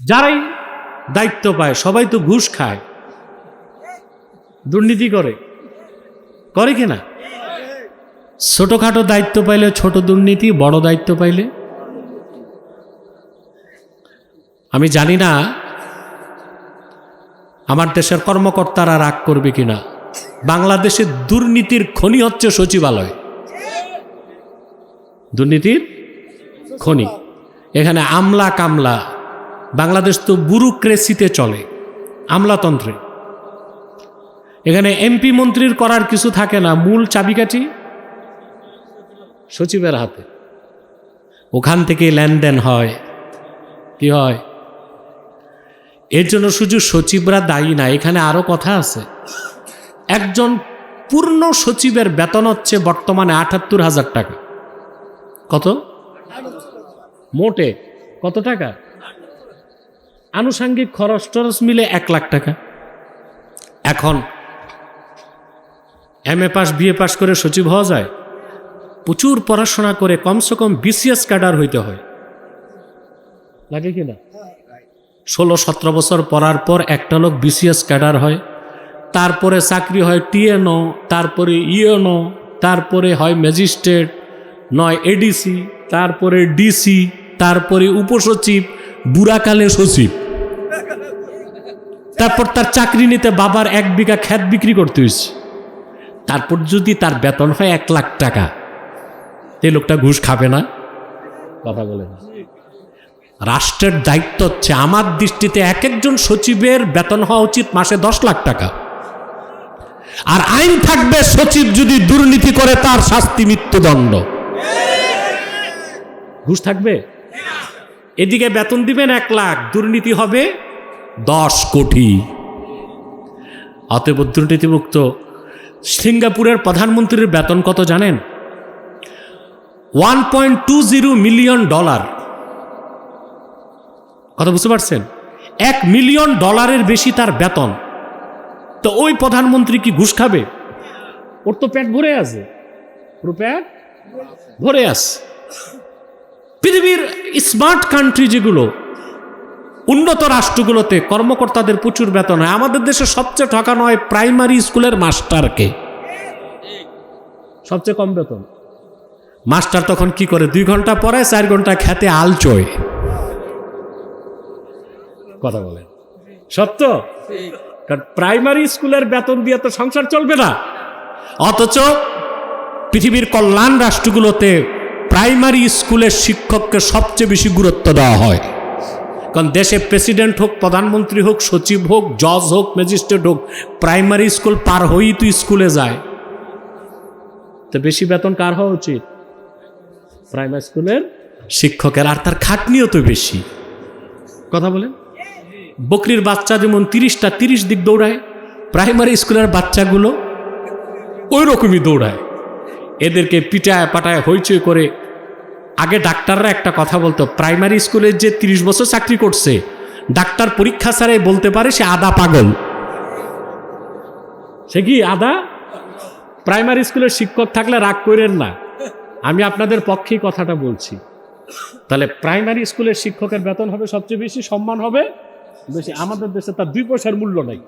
যারাই দায়িত্ব পায় সবাই তো ঘুষ খায়, দুর্নীতি করে কিনা? ছোটখাটো দায়িত্ব পাইলে ছোট দুর্নীতি, বড় দায়িত্ব পাইলে। আমি জানি না আমার দেশের কর্মকর্তারা রাগ করবে কিনা। বাংলাদেশের দুর্নীতির খনি হচ্ছে সচিবালয়, দুর্নীতির খনি। এখানে আমলা কামলা, বাংলাদেশ তো ব্যুরোক্রেসিতে চলে, আমলাতন্ত্রে। এখানে এমপি মন্ত্রীর করার কিছু থাকে না, মূল চাবিকাঠি সচিবের হাতে। ওখান থেকে লেনদেন হয়, কি হয়। এর জন্য শুধু সচিবরা দায়ী না, এখানে আরো কথা আছে। একজন পূর্ণ সচিবের বেতন হচ্ছে বর্তমানে ৭৮,০০০ টাকা। কত? মোটে কত টাকা? আনুষঙ্গিক খরচ টরচ মিলে ১,০০,০০০ টাকা। এখন MA পাস BA পাস করে সচিব হওয়া যায়? প্রচুর পড়াশোনা করে কমসে কম BCS ক্যাডার হইতে হয়, লাগে কিনা? ১৬-১৭ বছর পড়ার পর একটা লোক BCS ক্যাডার হয়, তারপরে চাকরি হয় TNO, তারপরে ENO, তারপরে হয় ম্যাজিস্ট্রেট, নয় ADC, তারপরে DC, তারপরে উপসচিব, বুড়াকালে সচিব। তারপর তার চাকরি নিতে বাবার ১ বিঘা ক্ষেত বিক্রি করতে হয়েছে। তারপর যদি তার বেতন হয় ১,০০,০০০ টাকা, এই লোকটা ঘুষ খাবে না? কথা বলেন। রাষ্ট্রের দায়িত্ব হচ্ছে, আমার দৃষ্টিতে এক একজন সচিবের বেতন হওয়া উচিত মাসে ১০,০০,০০০ টাকা। আর আইন থাকবে, সচিব যদি দুর্নীতি করে তার শাস্তি মৃত্যুদণ্ড। ঘুষ থাকবে? এদিকে বেতন দিবেন ১,০০,০০০, দুর্নীতি হবে ১০ কোটি। অতএব দুর্নীতিমুক্ত। সিঙ্গাপুরের প্রধানমন্ত্রীর বেতন কত জানেন? $1.20 মিলিয়ন। কথা বুঝতে পারছেন? $1 মিলিয়ন বেশি তার বেতন। তো ওই প্রধানমন্ত্রী কি ঘুষ খাবে? ওর তো পেট ভরে আছে, পুরো পেট ভরে আছে। পৃথিবীর স্মার্ট কান্ট্রি যেগুলো, উন্নত রাষ্ট্রগুলোতে কর্মকর্তাদের প্রচুর বেতন হয়। আমাদের দেশে সবচেয়ে ঠকানো হয় প্রাইমারি স্কুলের মাস্টারকে, সবচেয়ে কম বেতন। মাস্টার তখন কি করে? 2 ঘন্টা পড়ায়, 4 ঘন্টা খেতে আলচোয়। কথা বলে সত্য? কারণ প্রাইমারি স্কুলের বেতন দিয়ে তো সংসার চলবে না। অথচ পৃথিবীর কল্যাণ রাষ্ট্রগুলোতে প্রাইমারি স্কুলের শিক্ষককে সবচেয়ে বেশি গুরুত্ব দেওয়া হয়। কারণ দেশে প্রেসিডেন্ট হোক, প্রধানমন্ত্রী হোক, সচিব হোক, জজ হোক, ম্যাজিস্ট্রেট হোক, প্রাইমারি স্কুল পার হয়েই তো স্কুলে যায়। তো বেশি বেতন কার হওয়া উচিত? প্রাইমারি স্কুলের শিক্ষকের। আর তার খাটনিও তো বেশি। কথা বলেন। বকরির বাচ্চা যেমন 30টা 30 দিক দৌড়ায়, প্রাইমারি স্কুলের বাচ্চাগুলো ওই রকমই দৌড়ায়। এদেরকে পিটায় পাটায় হইচই করে। আগে ডাক্তাররা একটা কথা বলতো, প্রাইমারি স্কুলের যে 30 বছর চাকরি করছে, ডাক্তার পরীক্ষা ছাড়াই বলতে পারে সে আধা পাগল। সে কি আধা? প্রাইমারি স্কুলের শিক্ষক থাকলে রাগ করেন না, আমি আপনাদের পক্ষেই কথাটা বলছি। তাহলে প্রাইমারি স্কুলের শিক্ষকের বেতন হবে সবচেয়ে বেশি, সম্মান হবে বেশি। আমাদের দেশে তার 2 পয়সার মূল্য নাই।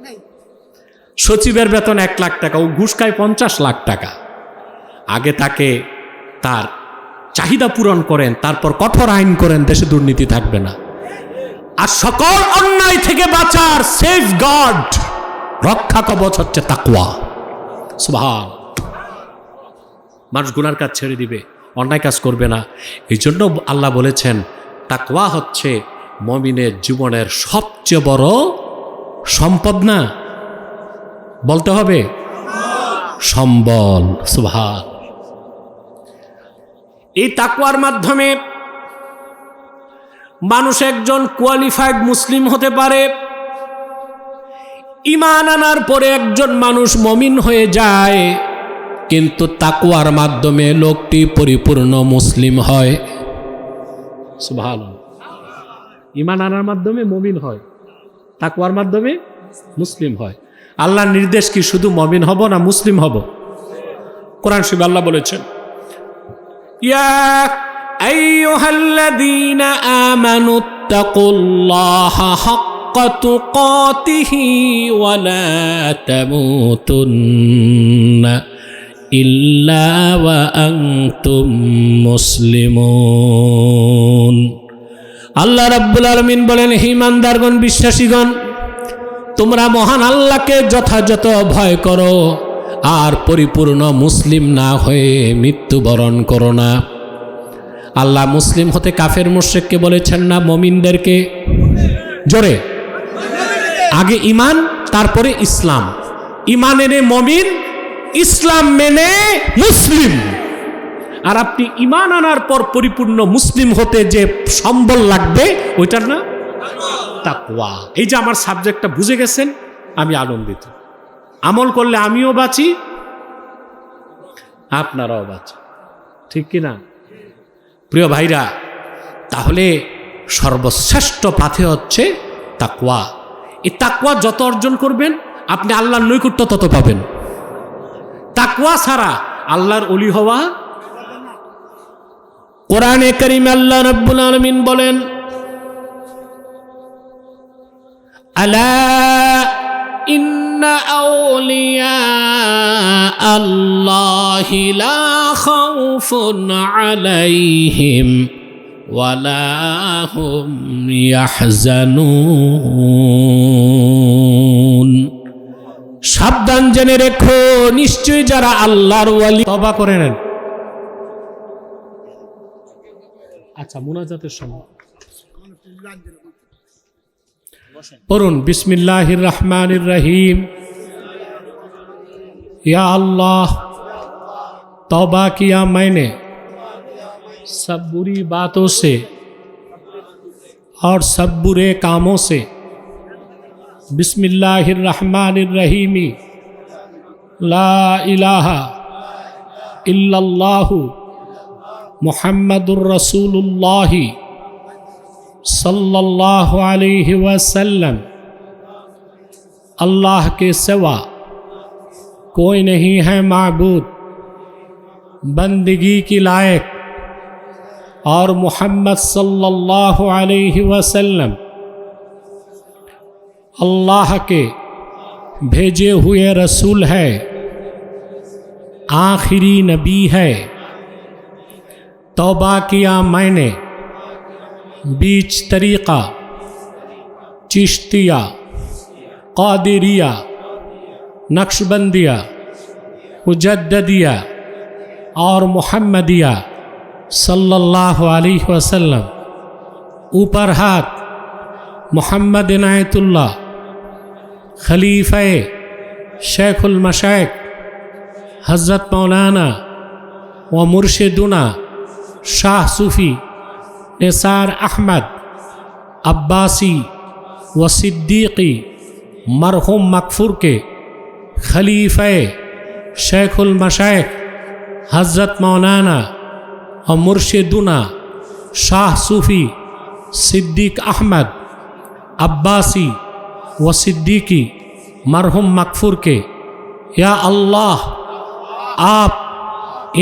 সচিবের বেতন 1,00,000 টাকা, ও ঘুষ খায় 50 লাখ টাকা। আগে তাকে তার চাহিদা পূরণ করেন, তারপর কঠোর আইন করেন, দেশে দুর্নীতি থাকবে না। আর সকল অন্যায় থেকে বাঁচার সেফ গার্ড, রক্ষা কবচ হচ্ছে তাকওয়া। সুবহান। মানুষ গুনার কাজ ছেড়ে দিবে, অন্যায় কাজ করবে না। এই জন্য আল্লাহ বলেছেন তাকওয়া হচ্ছে মুমিনের জীবনের সবচেয়ে বড় সম্পদ। না বলতে হবে সম্বল। সুবহান। এই তাকওয়ার মাধ্যমে মানুষ একজন কোয়ালিফাইড মুসলিম হতে পারে। ঈমান আনার পরে একজন মানুষ মুমিন হয়ে যায়, কিন্তু তাকওয়ার মাধ্যমে লোকটি পরিপূর্ণ মুসলিম হয়। সুবহানাল্লাহ। ঈমান আনার মাধ্যমে মুমিন হয়, তাকওয়ার মাধ্যমে মুসলিম হয়। আল্লাহর নির্দেশ কি শুধু মুমিন হব না মুসলিম হব? কোরআন শরীফে আল্লাহ বলেছেন, ইয়া আইয়ুহাল্লাযীনা আমানু ইত্তাকুল্লাহা হাক্কা তুকাতিহি ওয়া লা তামুতুন্না ইল্লা ওয়া আনতুম মুসলিমুন। আল্লাহ রাব্বুল আলামিন বলেন, হে ঈমানদারগণ, বিশ্বাসীগণ, তোমরা মহান আল্লাহকে যথাযথ ভয় করো আর পরিপূর্ণ মুসলিম না হয়ে মৃত্যুবরণ করো না। আল্লাহ মুসলিম হতে কাফের মুশরিককে বলেছেন না, মুমিনদেরকে? জোরে, আগে ঈমান তারপরে ইসলাম। ঈমান এনে মুমিন, ইসলাম মেনে মুসলিম। আর আপনি ঈমান আনার পর পরিপূর্ণ মুসলিম হতে যে সম্বল লাগবে ওইটার না তাকওয়া। এই যে আমার সাবজেক্টটা বুঝে গেছেন, আমি আনন্দিত। আমল করলে আমিও বাঁচি, আপনারাও বাঁচেন, ঠিক কিনা? প্রিয় ভাইরা, তাহলে সর্বশ্রেষ্ঠ পাথে হচ্ছে তাকওয়া। এই তাকওয়া যত অর্জন করবেন আপনি আল্লাহর নৈকট্য তত পাবেন। তাকওয়া ছাড়া আল্লাহর ওলি হওয়া। কোরআনে কারীমে আল্লাহ রাব্বুল আলামিন বলেন, আলা ইন্না আউলিয়া আল্লাহি লা খাউফুন আলাইহিম ওয়া লা হুম ইয়াহজানুন। সাবধান জেনে রেখো, নিশ্চয়ই যারা আল্লাহর ওয়ালি। তওবা করে নেন। আচ্ছা, মুনাজাতের সময় পড়ুন, बिस्मिल्लाहिर रहमानिर रहीम। या अल्लाह, तौबा किया मैंने सब बुरी बातों से और सब बुरे कामों से। बिस्मिल्लाहिर रहमानिर रहीम। ला इलाहा इल्लल्लाहु मुहम्मदुर रसूलुल्लाह सल्लल्लाहु अलैहि वसल्लम। अल्लाह के सिवा कोई नहीं है माबूद बंदगी की लायक, और मुहम्मद सल्लल्लाहु अलैहि वसल्लम अल्लाह के भेजे हुए रसूल है, आखिरी नबी है। तौबा किया मैंने बीच तरीक़ा, चिश्तिया, क़ादिरिया, नक्शबंदिया, मुजद्ददिया और मुहम्मदिया सल्लल्लाहु अलैहि वसल्लम। ऊपर हाथ मोहम्मद इनायतुल्लाह खलीफा शेखुल मशाइख हज़रत मौलाना व मुर्शिदुना शाह सूफ़ी निसार अहमद अब्बासी व सिद्दीक़ी मरहुम मकफूर के खलीफा शेखुल मशाइख हज़रत मौलाना व मुर्शिदुना शाह सूफ़ी सिद्दीक़ अहमद अब्बासी व सिद्दीकी मरहुम मकफूर के, या अल्लाह, आप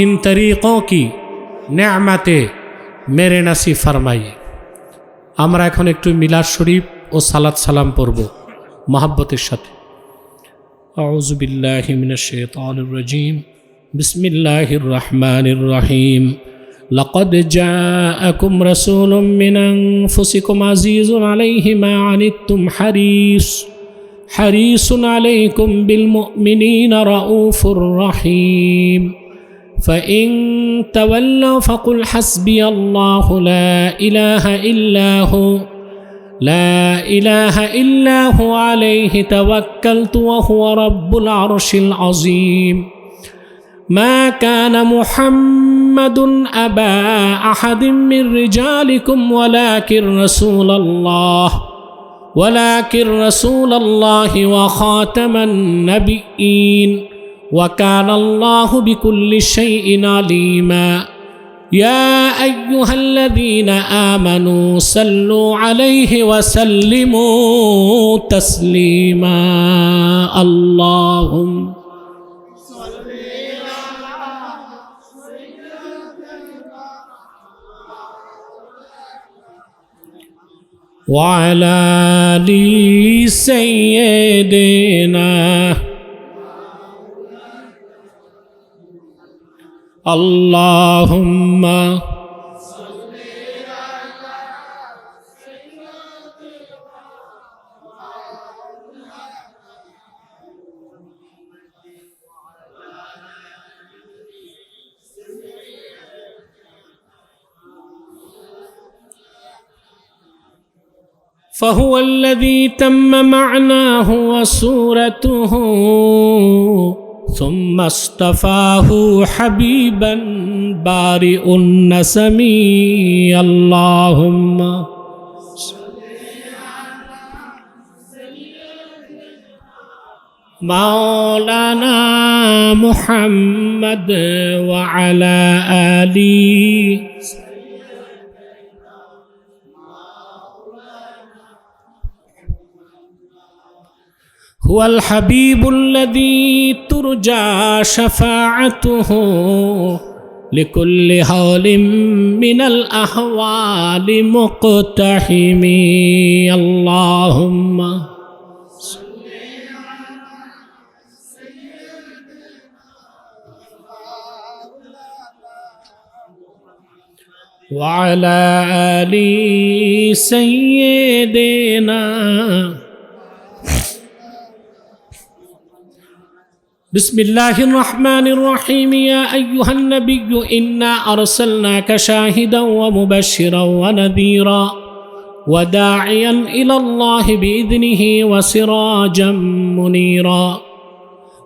इन तरीक़ों की नेमतें मेरे नसीब फरमाइए। আমরা এখন একটু মিলাদ শরীফ ও সালাত সালাম পড়ব মহব্বতের সাথে। আউযু বিল্লাহি মিনাশ শাইতানির রাজীম। বিসমিল্লাহির রহমানির রহিম। লাকাদ জাআকুম রাসূলুম মিন আনফুসিকুম আযীযুন আলাইহি মা আনিতুম হারিসুন আলাইকুম বিল মুমিনিনা রাউফুর রহিম। فإن تولوا فقل حسبي الله لا إله إلا هو عليه توكلت وهو رب العرش العظيم. ما كان محمد أبا أحد من رجالكم ولكن رسول الله وخاتم النبيين وكان الله بكل شيء عليما. يا أيها الذين آمنوا صلوا عليه وسلموا تسليما. اللهم وعلى آل سيدنا اللهم فهو الذي تم معناه وصورته ثم اصطفاه حبيبا بارئ النسم اللهم مولانا محمد وعلى آله هو الحبيب الذي ترجى شفاعته لكل هول من الأهوال مقتحم اللهم وعلى آل سيدنا بسم الله الرحمن الرحيم يا أيها النبي إنا أرسلناك شاهدا ومبشرا ونذيرا وداعيا إلى الله بإذنه وسراجا منيرا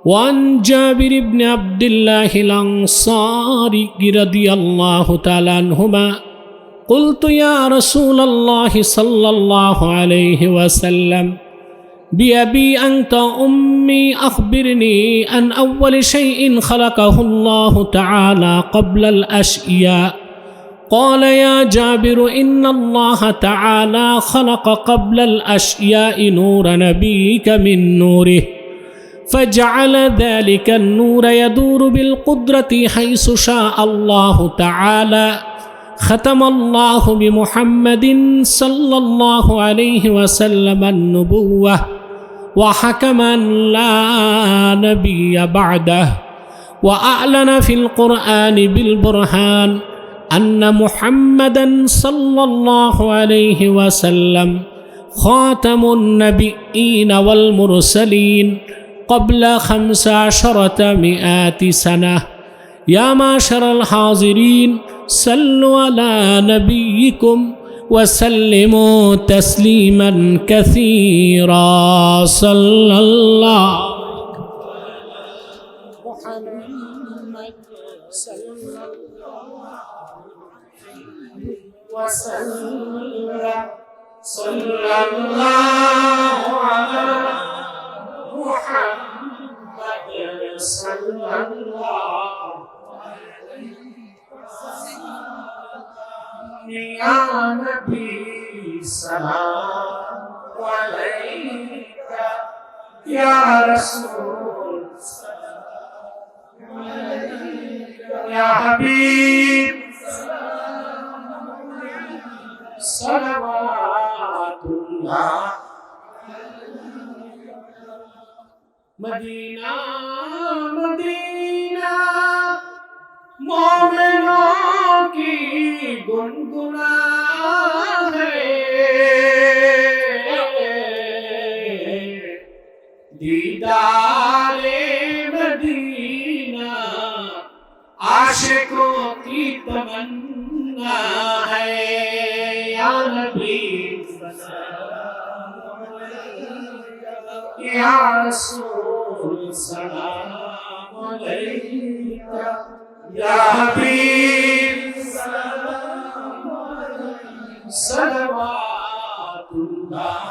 وعن جابر بن عبد الله الأنصاري رضي الله تعالى عنهما قلت يا رسول الله صلى الله عليه وسلم بأبي أنت أمي أخبرني عن أول شيء خلقه الله تعالى قبل الأشياء قال يا جابر إن الله تعالى خلق قبل الأشياء نور نبيك من نوره فجعل ذلك النور يدور بالقدرة حيث شاء الله تعالى ختم الله بمحمد صلى الله عليه وسلم النبوة وحكما لا نبي بعده وأعلن في القرآن بالبرهان أن محمدا صلى الله عليه وسلم خاتم النبيين والمرسلين قبل 1500 سنة يا معشر الحاضرين صلوا على نبيكم وسلموا تسليما كثيرا صلى الله محمد صلى الله وسلم صلى الله على محمد صلى الله يا نبي سلام عليك يا رسول سلام عليك يا حبيب صلوات الله مدینہ مدینہ مومنوں کی گنگنا ہے دیدار مدینہ عاشقوں کی تمنا ہے یا نبی یا رسول سلام علیکہ یا حبیب سلام علیکہ صلوات اللہ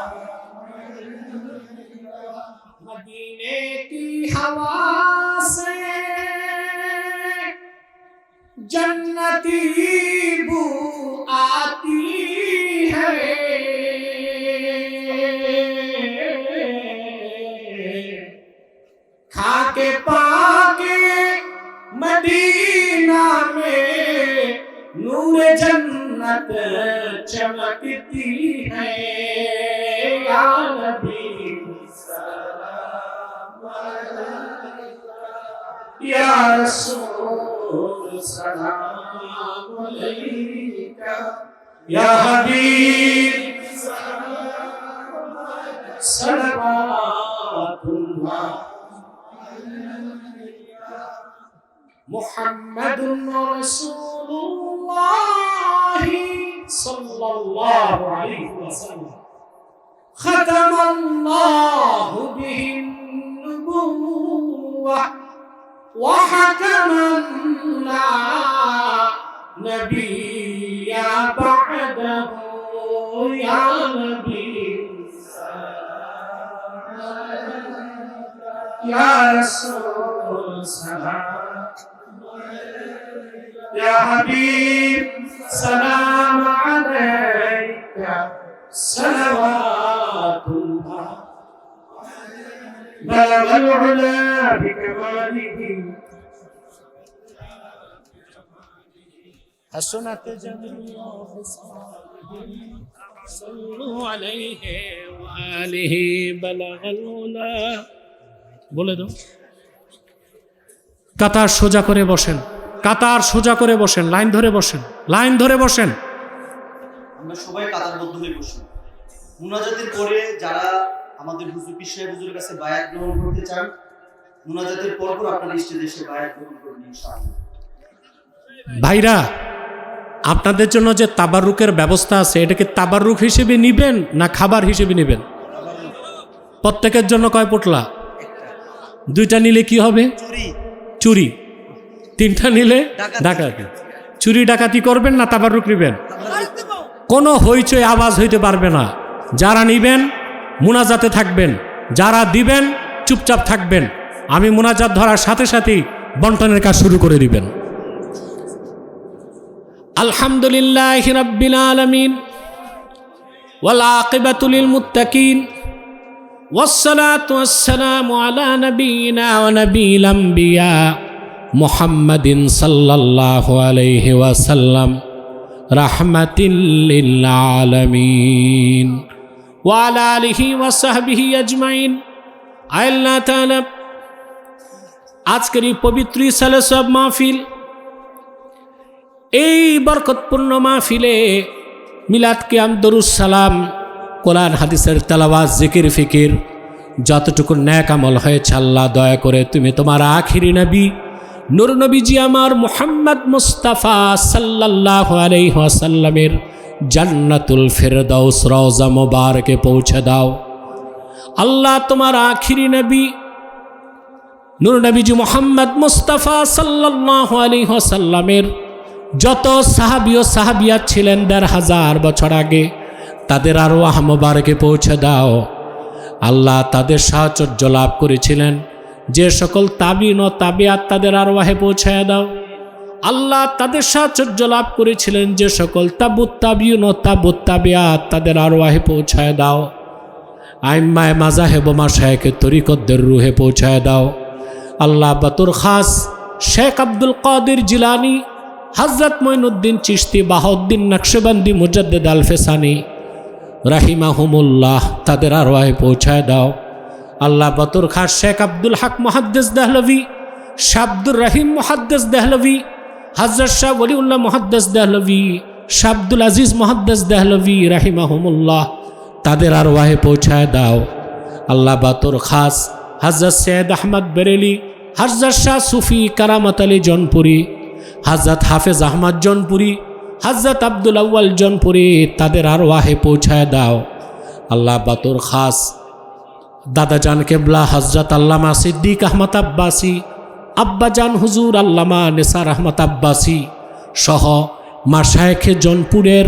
مدینے کی ہوا سے جنتی بو آتی ہے کھا کے پاکے مدینہ میں نور جنت किस्मत चमकती है या नबी सलाम अलैका या रसूल सलाम अलैका या हबीब सलवातुल्लाह मुहम्मदुर रसूलुल्लाह सल्लल्लाहु अलैहि वसल्लम खतमल्लाहु बिहिन नुबुव्वह व हकमन ला नबिय्या बअदहु या नबी या रसूल सलाम या हबीब सलाम अलैका सलवातुल्लाह बलगल उला बिकमालिही हसनत जमीअ खिसालिही सल्लु अलैहि व आलिहि बलगल उला বলে দাও কাতার সোজা করে বসেন কাতার সোজা করে বসেন লাইন ধরে বসেন লাইন ধরে বসেন আমরা সবাই কাতারবদ্ধ হয়ে বসি মুনাজাতের পরে যারা আমাদের হুজুর পীর সাহেব হুজুরের কাছে বায়াত গ্রহণ করতে চান মুনাজাতের পর আপনারা স্টেজে এসে বায়াত গ্রহণ করবেন ইনশাআল্লাহ ভাইরা আপনাদের জন্য যে তাবাররুকের ব্যবস্থা আছে এটাকে তাবাররুক হিসেবে নেবেন না খাবার হিসেবে নেবেন প্রত্যেকের জন্য কয় পোটলা দুইটা নিলে কি হবে চুরি তিনটা নিলে ডাকাতি চুরি ডাকাতি করবেন না তাবাররুক নেবেন কোনো হইচই আওয়াজ হইতে পারবে না যারা নিবেন মুনাজাতে থাকবেন যারা দিবেন চুপচাপ থাকবেন আমি মুনাজাত ধরার সাথে সাথেই বন্টনের কাজ শুরু করে দিবেন আলহামদুলিল্লাহি রাব্বিল আলামিন ওয়াল আকিবাতু লিল মুত্তাকিন والصلاة والسلام على نبينا ونبي الأنبياء محمد صلى الله عليه وسلم رحمة للعالمين وعلى آله وصحبه أجمعين আল্লাহ তাআলা আজকের এই পবিত্র সালাসব মাহফিল এই বরকতপূর্ণ মাহফিলে মিলাদ কিয়াম দরুদ সালাম কোরআন হাদিসের তেলাওয়াত জিকির ফিকির যতটুকু নেক আমল হয়েছে আল্লাহ দয়া করে তুমি তোমার আখিরি নবী নূর নবীজি আমার মুহাম্মদ মুস্তাফা সাল্লাল্লাহু আলাইহি ওয়াসাল্লামের জান্নাতুল ফিরদাউস রওজা মুবারকে পৌঁছে দাও আল্লাহ তোমার আখিরি নবী নূর নবীজি মুহাম্মদ মুস্তাফা সাল্লাল্লাহু আলাইহি ওয়াসাল্লামের যত সাহাবী ও সাহাবিয়াত ছিলেন ১৫০০ বছর আগে তাদের আরওয়াহ মুবারকে পৌঁছে দাও আল্লাহ তাদের সাহচর্য লাভ করেছিলেন যে সকল তাবিন ও তাবিয়াত তাদের আরওয়াহে পৌঁছায় দাও আল্লাহ তাদের সাহচর্য লাভ করেছিলেন যে সকল তাবুত তাবিন ও তাবুত তাবিয়াত তাদের আরওয়াহে পৌঁছায় দাও আইম্মায়ে মাযাহিব ও মাশায়েখে তরিকতদের রুহে পৌঁছায় দাও আল্লাহ বাতুর খাস শেখ আব্দুল কাদের জিলানী হযরত মঈনুদ্দিন চিশতি বাহাউদ্দিন নকশবন্দি মুজাদ্দিদ আল ফেসানি রাহিমাহুমুল্লাহ তাদের আরওয়াহে পৌঁছায় দাও আল্লাহ বাতুর খাস শেখ আব্দুল হক মুহাদ্দিস দেহলভি শাহ আব্দুর রহিম মুহাদ্দিস দেহলভি হযরত শাহ ওলিউল্লাহ মুহাদ্দিস দেহলভি শাহ আব্দুল আজিজ মুহাদ্দিস দেহলভি রাহিমাহুমুল্লাহ তাদের আরওয়াহে পৌঁছায় দাও আল্লাহ বাতুর খাস হযরত সৈয়দ আহমদ বেরেলি হযরত শাহ সুফি কারামত আলী জনপুরি হযরত হাফেজ আহমদ জনপুরি হযরত আব্দুল আউয়াল জনপুরি তাদের আরওয়াহে পৌঁছায় দাও আল্লাহ বাতুর খাস দাদা জান কেবলা হযরত আল্লামা সিদ্দিক আহমদ আব্বাসী আব্বা জান হুজুর আল্লামা নেসার আহমদ আব্বাসী সহ মাশায়েখে জনপুরের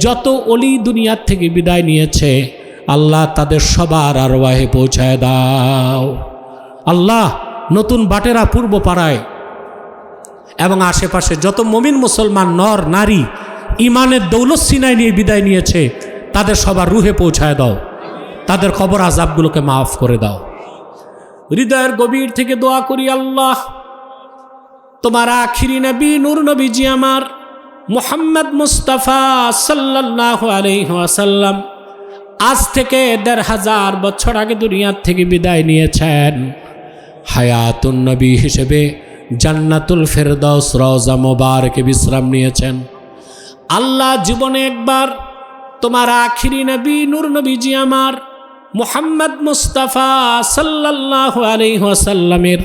যত অলি দুনিয়ার থেকে বিদায় নিয়েছে আল্লাহ তাদের সবার আরওয়াহে পৌঁছায় দাও আল্লাহ নতুন বাটেরা পূর্ব পাড়ায় এবং আশেপাশে যত মুমিন মুসলমান নর নারী ইমানের দৌলত সিনায় নিয়ে বিদায় নিয়েছে তাদের সবার রুহে পৌঁছায় দাও তাদের কবর আযাবগুলোকে মাফ করে দাও হৃদয়ের গভীর থেকে দোয়া করি আল্লাহ তোমার আখিরি নবী নূর নবীজি আমার মুহাম্মদ মুস্তাফা সাল্লাল্লাহু আলাইহি ওয়াসাল্লাম আজ থেকে ১৫০০ বছর আগে দুনিয়ার থেকে বিদায় নিয়েছেন। হায়াতুন নবী হিসেবে জান্নাতুল ফেরদাউস রওজা মোবারকে বিশ্রাম নিয়েছেন। আল্লাহ জীবনে একবার তোমার আখিরি নবী নূর নবীজি আমার মুহাম্মদ মুস্তাফা সাল্লাল্লাহু আলাইহি ওয়াসাল্লামের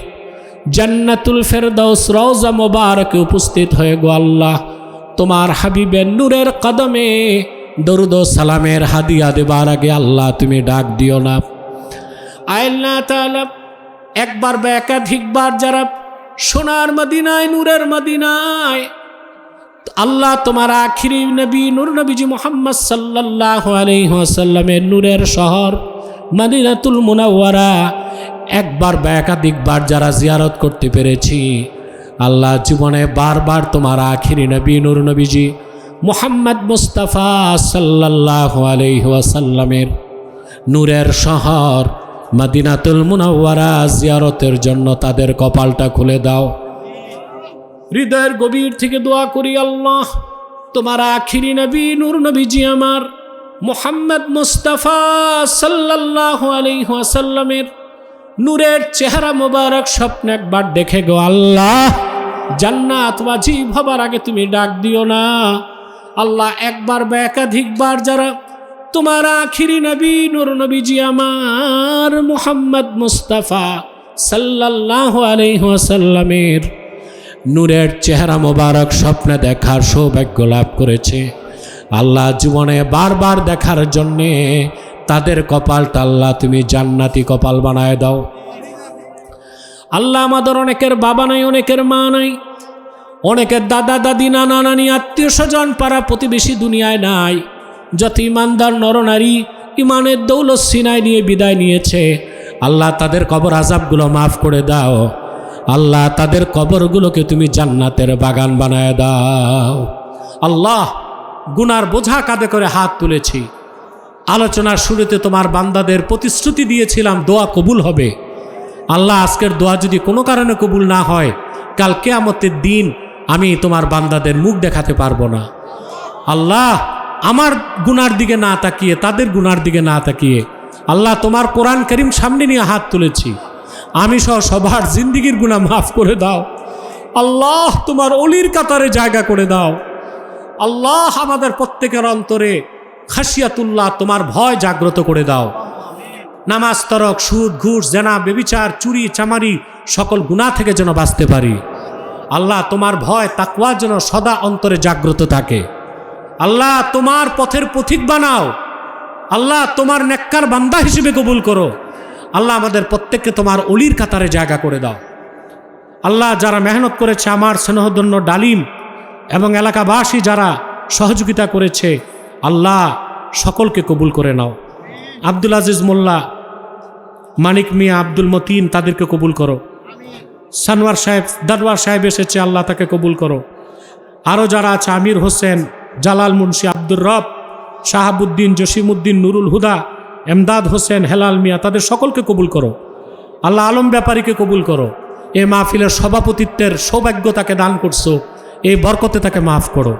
জান্নাতুল ফেরদাউস রওজা মোবারকে উপস্থিত হয়ে গো আল্লাহ তোমার হাবিবের নূরের কদমে দরুদ ও সালামের হাদিয়া দেবার আগে আল্লাহ তুমি ডাক দিও না। আল্লাহ তাআলা একবার বা একাধিকবার যারা সোনার মদিনায় নূরের মদিনায় আল্লাহ তোমার আখিরি নবী নূর নবীজি মুহাম্মদ সাল্লাল্লাহু আলাইহি ওয়াসাল্লামের নূরের শহর মদিনাতুল মুনাওয়ারা একবার বা একাধিকবার যারা জিয়ারত করতে পেরেছি আল্লাহ জীবনে বারবার তোমার আখিরি নবী নূর নবীজি মুহাম্মদ মুস্তাফা সাল্লাল্লাহু আলাইহি ওয়াসাল্লামের নূরের শহর মদিনাতুল মুনাওয়ারা জিয়ারতের জন্য তাদের কপালটা খুলে দাও। হৃদয়ের গভীর থেকে দোয়া করি আল্লাহ তোমার আখিরি নবী নূর নবীজি আমার মুহাম্মদ মুস্তাফা সাল্লাল্লাহু আলাইহি ওয়াসাল্লামের নূরের চেহারা মোবারক স্বপ্ন একবার দেখে গো আল্লাহ জান্নাত ওয়াজিব হবার আগে তুমি ডাক দিও না। আল্লাহ একবার বা একাধিকবার যারা তোমার আখিরি নবী নূর নবীজি আমার মুহাম্মদ মুস্তাফা সাল্লাল্লাহু আলাইহি ওয়াসাল্লামের নূরের চেহারা মোবারক স্বপ্নে দেখার সৌভাগ্য লাভ করেছে আল্লাহ জীবনে বারবার দেখার জন্যে তাদের কপালটা আল্লাহ তুমি জান্নাতি কপাল বানায় দাও। আল্লাহ আমাদের অনেকের বাবা নাই, অনেকের মা নাই, অনেকের দাদা দাদি নানা নানি আত্মীয় স্বজন পাড়া প্রতিবেশী দুনিয়ায় নাই। যত ইমানদার নরনারী ইমানের দৌলত সিনায় নিয়ে বিদায় নিয়েছে আল্লাহ তাদের কবর আযাবগুলো মাফ করে দাও। আল্লাহ তাদের কবরগুলোকে তুমি জান্নাতের বাগান বানায় দাও। আল্লাহ গুনার বোঝা কাঁধে করে হাত তুলেছি। আলোচনার শুরুতে তোমার বান্দাদের প্রতিশ্রুতি দিয়েছিলাম দোয়া কবুল হবে। আল্লাহ আজকের দোয়া যদি কোনো কারণে কবুল না হয় কাল কিয়ামতের দিন আমি তোমার বান্দাদের মুখ দেখাতে পারবো না। আল্লাহ আমার গুনার দিকে না তাকিয়ে তাদের গুনার দিকে না তাকিয়ে আল্লাহ তোমার কোরআন কারীম সামনে নিয়ে হাত তুলেছি, আমি সহ সবার জিন্দিগির গুনাহ মাফ করে দাও। আল্লাহ তোমার অলির কাতারে জায়গা করে দাও। আল্লাহ আমাদের প্রত্যেকের অন্তরে খাশিয়াতুল্লাহ তোমার ভয় জাগ্রত করে দাও। নামাজ তরক সুদ ঘুষ জেনা বেবিচার চুরি চামারি সকল গুনাহ থেকে যেন বাঁচতে পারি। আল্লাহ তোমার ভয় তাকওয়া যেন সদা অন্তরে জাগ্রত থাকে। আল্লাহ তোমার পথের পথিক বানাও। আল্লাহ তোমার নেককার বান্দা হিসেবে কবুল করো। আল্লাহ আমাদের প্রত্যেককে তোমার অলির কাতারে জায়গা করে দাও। আল্লাহ যারা মেহনত করেছে আমার স্নেহধন্য ডালিম এবং এলাকাবাসী যারা সহযোগিতা করেছে আল্লাহ সকলকে কবুল করে নাও। আব্দুল আজিজ মোল্লা, মানিক মিয়া, আব্দুল মতিন তাদেরকে কবুল করো। সানোয়ার সাহেব, দারওয়ার সাহেব এসেছে আল্লাহ তাকে কবুল করো। আরও যারা আছে আমির হোসেন, জালাল মুন্সি, আব্দুর রব, শাহাবুদ্দিন, জসিমউদ্দিন, নুরুল হুদা, এমদাদ হোসেন, হেলাল মিয়া তাদের সকলকে কবুল করো। আল্লাহ আলম ব্যাপারীকে কবুল করো। এ মাহফিলের সভাপতিত্বের সৌভাগ্য তাকে দান করছো, এই বরকতে তাকে মাফ করো।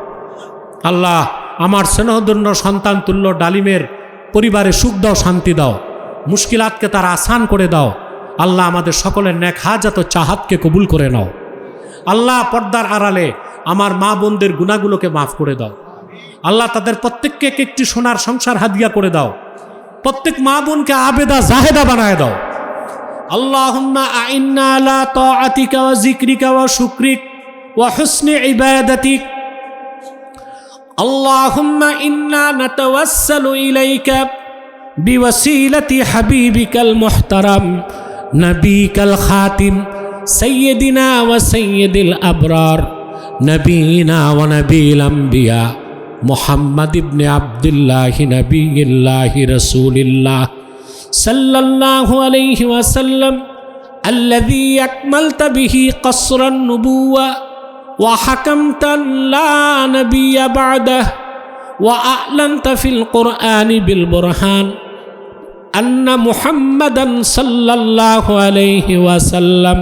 আল্লাহ আমার স্নেহধন্য সন্তান তুল্য ডালিমের পরিবারে সুখ দাও, শান্তি দাও, মুশকিলাতকে তার আসান করে দাও। আল্লাহ আমাদের সকলের নেক হাজাত ও চাহাতকে কবুল করে নাও। আল্লাহ পর্দার আড়ালে আমার মা বোনদের গুনাহগুলোকে মাফ করে দাও। আল্লাহ তাদের প্রত্যেককে একটি সোনার সংসার হাদিয়া করে দাও। প্রত্যেক মা বোনকে আবেদা জাহেদা বানায় দাও। আল্লাহুম্মা আইন্না আলা তাআতিকা ওয়া যিকরিকা ওয়া শুকরিক ওয়া হুসনি ইবাদাতিক। আল্লাহুম্মা ইন্না নাতাওয়াসসালু ইলাইকা বিওয়াসিলাতি হাবিবিকাল মুহতারাম নবিকাল খাতিম সাইয়্যিদিনা ওয়া সাইয়্যিদিল আবরার নবীনা ওয়া নবীল আম্বিয়া মুহাম্মদ ইবনে আব্দুল্লাহ নবিয়্যিল্লাহি রাসূলিল্লাহ সাল্লাল্লাহু আলাইহি ওয়াসাল্লাম আল্লাযী আকমালতা বিহি কসরান নুবুওয়া ওয়া হাকামতা লা নাবিয়্যা বা'দাহু ওয়া আ'লানতা ফিল কুরআনি বিল বুরহান আন্না মুহাম্মাদান সাল্লাল্লাহু আলাইহি ওয়াসাল্লাম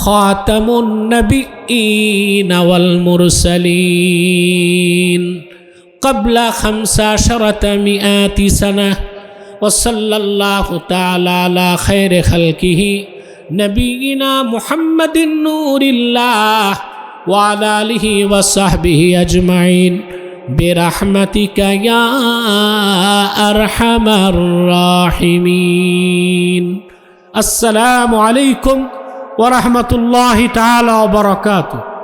খাতামুন নবিয়্যিন النبيين والمرسلين قبل 1500 سنة وصلى الله تعالى على خير خلقه نبينا محمد نور الله وعلى آله وصحبه أجمعين برحمتك يا أرحم الراحمين. السلام عليكم ورحمة الله تعالى وبركاته.